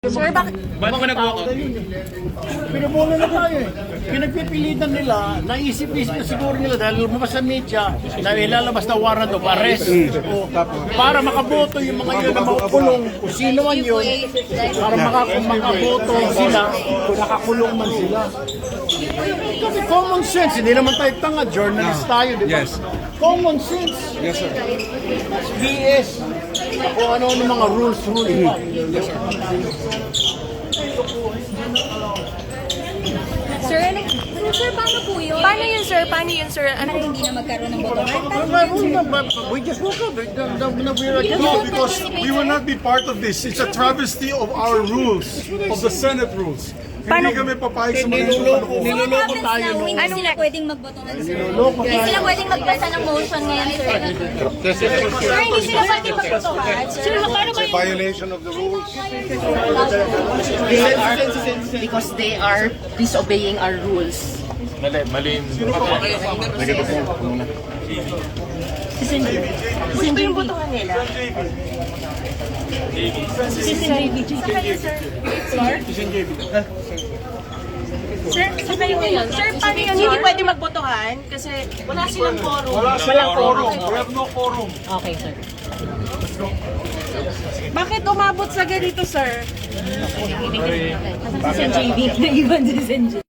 Sir, bakit? Ba't ka nag-walkout? Pinubuno na tayo eh. Pinagpipilitan nila, naisip-isip na siguro nila dahil lumabas sa media na ilalabas na warrant of arrest. O, para makaboto yung mga yun na makukulong, kung sino man yun, para makaboto sila, kung nakakulong man sila. Kasi common sense, hindi naman tayo tanga, journalist tayo, di ba? Yes. Common sense. Yes, sir. BS. O ano-ano mga rules. Yes, sir. Sir, sir, paano po yun? Paano yun, sir? Paano yun, sir? Ano? Hindi na magkaroon ng botohan. We just woke up. No, because we will not be part of this. It's a travesty of our rules, of the Senate rules. Hindi kami papayag sa mga Niloloko tayo. Hindi Anong sila pwedeng magbotohan, sir. Niloloko Hindi tayo. sila pwedeng magbasa ng motion ngayon, sir. Sir, hindi sila pwede magbotohan. Sir, paano ba yun? violation of the rules. Because they are disobeying our rules. Mali negative mo. Ito yung botohan nila. Sir, sa kayo ngayon? Sir, paano yun? Hindi pwede magbotohan kasi wala silang quorum. Wala silang quorum. We have no quorum. Okay, sir. Bakit umabot sa ganito, sir? Si Sen JB, naiwan si Sen JB.